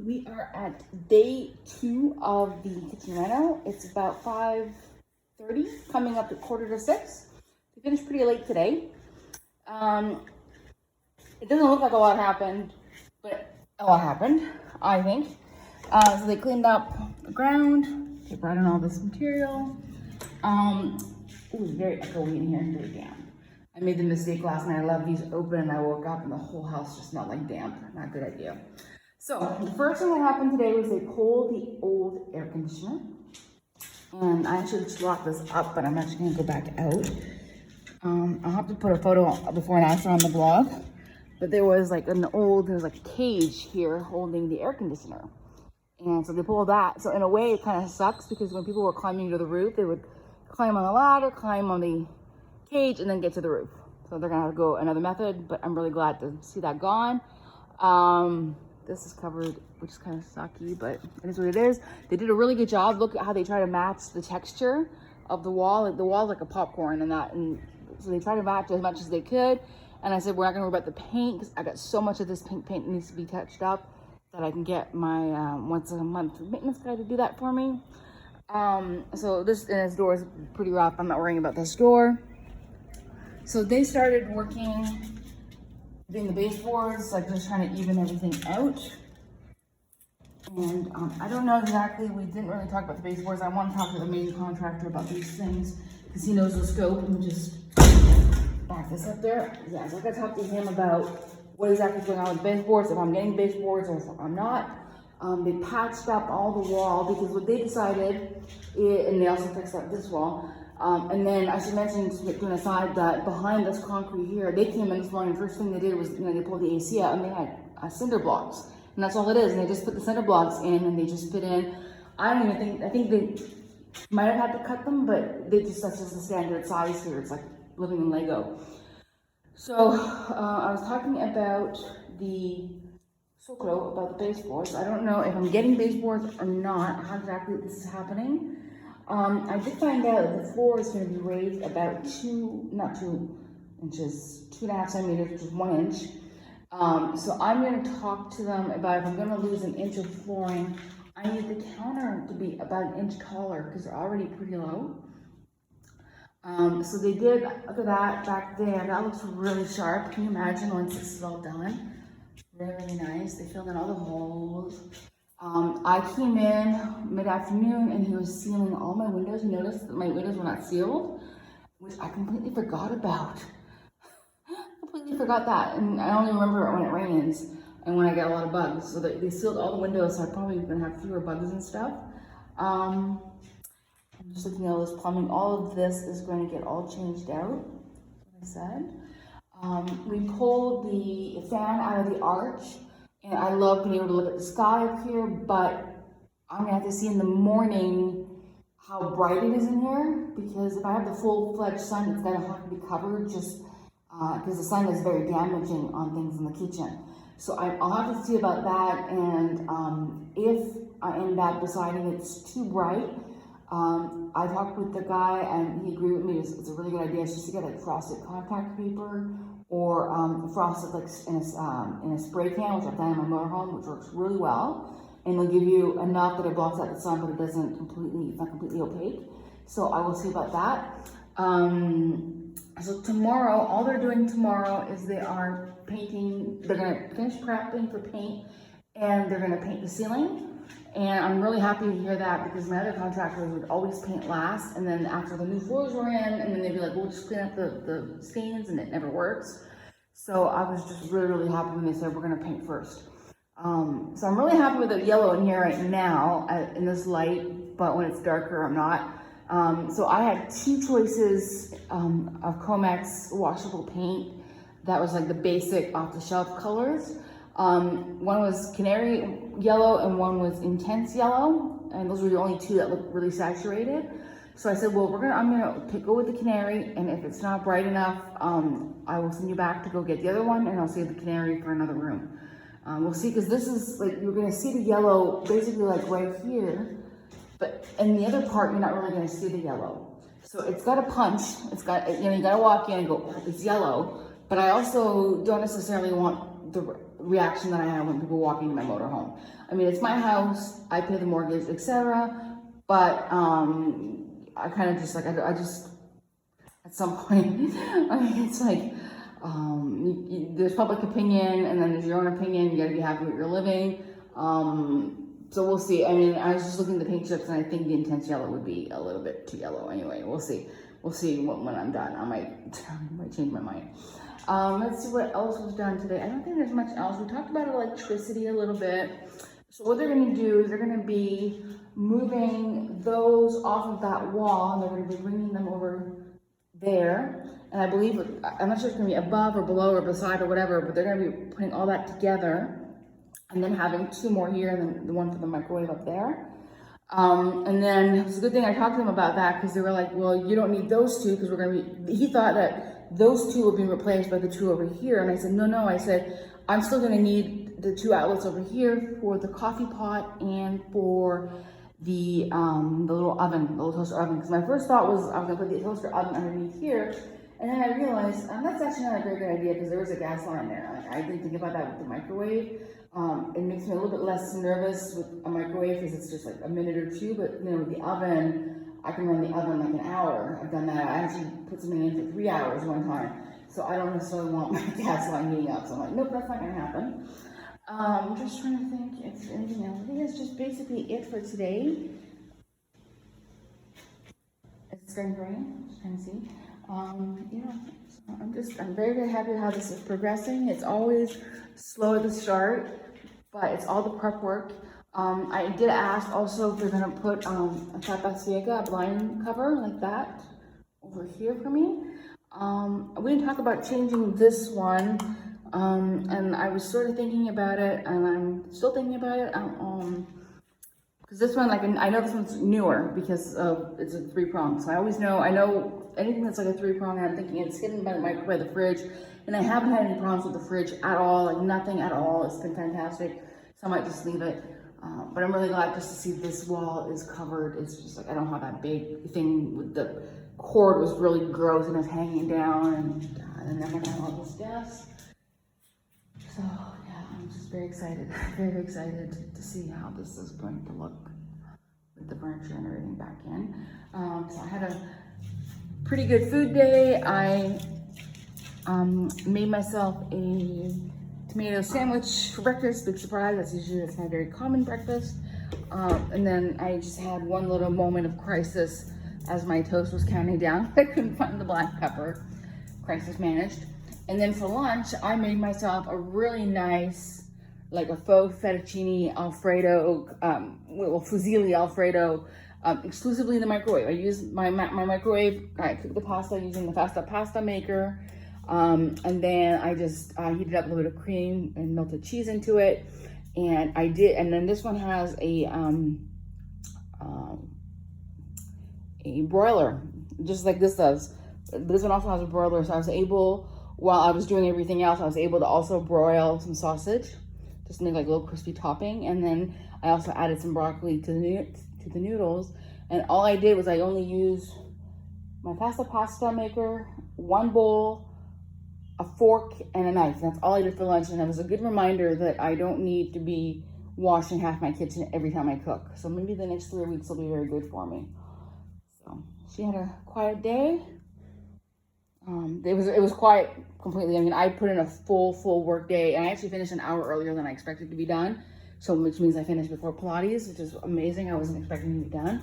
We are at day 2 of the kitchen reno. It's about 5:30, coming up at 5:45. We finished pretty late today. It doesn't look like a lot happened, but a lot happened, I think. So they cleaned up the ground. They brought in all this material. It was very echoey in here, very damp. I made the mistake last night. I left these open and I woke up and the whole house just smelled like damp. Not a good idea. So the first thing that happened today was they pulled the old air conditioner. And I actually just locked this up, but I'm actually gonna go back out. I'll have to put a photo before and after on the blog. But there was like there was like a cage here holding the air conditioner. And so they pulled that. So in a way it kind of sucks because when people were climbing to the roof, they would climb on the ladder, climb on the cage, and then get to the roof. So they're gonna have to go another method, but I'm really glad to see that gone. This is covered, which is kind of sucky, but it is what it is. They did a really good job. Look at how they try to match the texture of the wall. Like the wall's like a popcorn and so they try to match as much as they could. And I said, we're not gonna worry about the paint because I got so much of this paint needs to be touched up that I can get my once a month maintenance guy to do that for me. So this door is pretty rough. I'm not worrying about this door. So they started working doing the baseboards, like just trying to even everything out. And I don't know exactly, we didn't really talk about the baseboards. I want to talk to the main contractor about these things because he knows the scope. And just back this up there. Yeah, so I gotta talk to him about what exactly is going on with baseboards, if I'm getting baseboards or if I'm not. They patched up all the wall because what they decided, and they also fixed up this wall. And then I should mention, just doing an aside, that behind this concrete here, they came in this morning, first thing they did was, they pulled the AC out and they had cinder blocks. And that's all it is. And they just put the cinder blocks in and they just fit in. I think they might have had to cut them, but that's just the standard size here. It's like living in Lego. So I was talking about the Socro, about the baseboards. I don't know if I'm getting baseboards or not, how exactly this is happening. I did find out that the floor is going to be raised about 2.5 centimeters, which is 1 inch. So I'm going to talk to them about if I'm going to lose an inch of flooring, I need the counter to be about 1 inch taller because they're already pretty low. So they did, look at that back there, that looks really sharp. Can you imagine once this is all done? Really, really nice. They filled in all the holes. I came in mid-afternoon and he was sealing all my windows. You noticed that my windows were not sealed, which I completely forgot about. Completely forgot that. And I only remember it when it rains and when I get a lot of bugs. So they sealed all the windows, so I'm probably gonna have fewer bugs and stuff. I'm just looking at all this plumbing. All of this is going to get all changed out, as I said. We pulled the fan out of the arch. And I love being able to look at the sky up here, but I'm gonna have to see in the morning how bright it is in here, because if I have the full-fledged sun, it's gonna have to be covered just because the sun is very damaging on things in the kitchen. So I'll have to see about that, and if I end up deciding it's too bright, I talked with the guy and he agreed with me, it's a really good idea, it's just to get like frosted contact paper or frosted like in a spray can, which I've done in my motorhome, which works really well. And they'll give you enough that it blocks out the sun, but it doesn't it's not completely opaque. So I will see about that. So tomorrow, all they're doing tomorrow is they are painting, they're gonna finish prepping for paint and they're gonna paint the ceiling. And I'm really happy to hear that because my other contractors would always paint last, and then after the new floors were in, and then they'd be like, we'll just clean up the stains, and it never works. So I was just really, really happy when they said we're gonna paint first. So I'm really happy with the yellow in here right now in this light, but when it's darker, I'm not. So I had 2 choices of Comex washable paint that was like the basic off-the-shelf colors. One was canary yellow and one was intense yellow, and those were the only 2 that looked really saturated. So I said, well, I'm gonna go with the canary, and if it's not bright enough, I will send you back to go get the other one, and I'll save the canary for another room. We'll see, because this is like, you're gonna see the yellow basically like right here, but in the other part, you're not really gonna see the yellow. So it's got a punch, it's got, you gotta walk in and go, oh, it's yellow, but I also don't necessarily want the reaction that I have when people walk into my motorhome. I mean, it's my house, I pay the mortgage, etc. But I kind of just like, I just, at some point, I mean, it's like, there's public opinion and then there's your own opinion. You gotta be happy with your living. So we'll see. I mean, I was just looking at the paint chips and I think the intense yellow would be a little bit too yellow anyway. We'll see. We'll see when I'm done. I might change my mind. Let's see what else was done today. I don't think there's much else. We talked about electricity a little bit. So what they're gonna do is they're gonna be moving those off of that wall and they're gonna be bringing them over there. And I believe, I'm not sure if it's gonna be above or below or beside or whatever, but they're gonna be putting all that together and then having 2 more here and then the one for the microwave up there. And then it was a good thing I talked to them about that because they were like, well, you don't need those 2 because we're gonna be, he thought that those 2 would be replaced by the 2 over here. And I said, no, I said, I'm still gonna need the 2 outlets over here for the coffee pot and for the little oven, the little toaster oven. Because my first thought was I was gonna put the toaster oven underneath here. And then I realized that's actually not a very good idea because there was a gas line there. Like, I didn't think about that with the microwave. It makes me a little bit less nervous with a microwave because it's just like a minute or 2. But you know, with the oven, I can run the oven like an hour. I've done that. I actually put something in for 3 hours one time. So I don't necessarily want my gas line heating up. So I'm like, nope, that's not gonna happen. I'm just trying to think if there's anything else. I think that's just basically it for today. It's starting to rain. Just trying to see. Yeah, so I'm very, very happy with how this is progressing. It's always slow at the start, but it's all the prep work. I did ask also if they're gonna put a tapa ciega, a blind cover like that over here for me. We didn't talk about changing this one, and I was sort of thinking about it, and I'm still thinking about it. Because this one, like, I know this one's newer because it's a 3-prong. So I always know, I know anything that's like a 3-prong, and I'm thinking it's hidden by the microwave, the fridge. And I haven't had any problems with the fridge at all, like nothing at all. It's been fantastic. So I might just leave it. But I'm really glad just to see this wall is covered. It's just like, I don't have that big thing with the cord was really gross and it was hanging down. And then I have all this desk. So yeah, I'm just very excited to see how this is going to look with the furniture and everything back in. So I had a pretty good food day. I made myself a tomato sandwich for breakfast. Big surprise, that's my very common breakfast. And then I just had one little moment of crisis as my toast was counting down. I couldn't find the black pepper. Crisis managed. And then for lunch, I made myself a really nice, like a faux fettuccine Alfredo, fusilli Alfredo, exclusively in the microwave. I used my microwave. I cooked the pasta using the pasta maker. And then I just heated up a little bit of cream and melted cheese into it. And then this one has a broiler, just like this does. This one also has a broiler, so I was able, while I was doing everything else, I was able to also broil some sausage, just to make like a little crispy topping. And then I also added some broccoli to the noodles. And all I did was I only used my pasta maker, 1 bowl, a fork, and a knife. That's all I did for lunch. And it was a good reminder that I don't need to be washing half my kitchen every time I cook. So maybe the next 3 weeks will be very good for me. So she had a quiet day. It was quiet completely. I mean, I put in a full work day, and I actually finished an hour earlier than I expected to be done. So which means I finished before Pilates, which is amazing. I wasn't expecting to be done.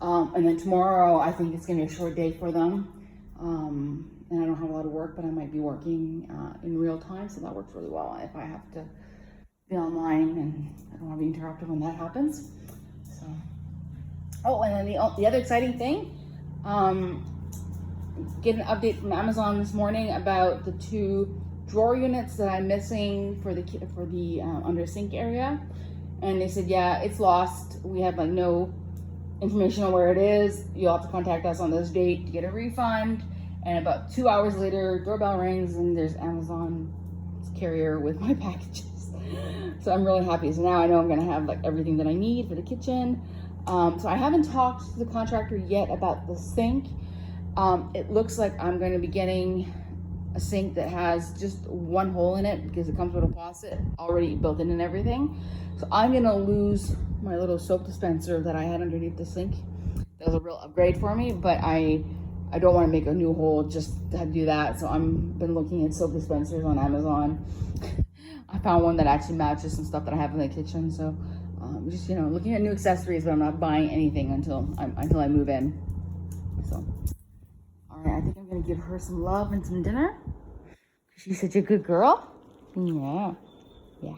And then tomorrow, I think it's gonna be a short day for them. And I don't have a lot of work, but I might be working in real time, so that works really well if I have to be online and I don't want to be interrupted when that happens. So, oh, and then the other exciting thing, get an update from Amazon this morning about the 2 drawer units that I'm missing for the under sink area, and they said, yeah, it's lost. We have like no information on where it is. You'll have to contact us on this date to get a refund. And about 2 hours later, doorbell rings and there's Amazon's carrier with my packages. So I'm really happy. So now I know I'm gonna have like everything that I need for the kitchen. So I haven't talked to the contractor yet about the sink. It looks like I'm going to be getting a sink that has just one hole in it because it comes with a faucet already built in and everything. So I'm gonna lose my little soap dispenser that I had underneath the sink. That was a real upgrade for me, but I don't want to make a new hole just to do that. So I'm been looking at soap dispensers on Amazon. I found one that actually matches some stuff that I have in the kitchen. So just, you know, looking at new accessories, but I'm not buying anything until I move in. So, all right, I think I'm gonna give her some love and some dinner. She's such a good girl. Yeah, yeah.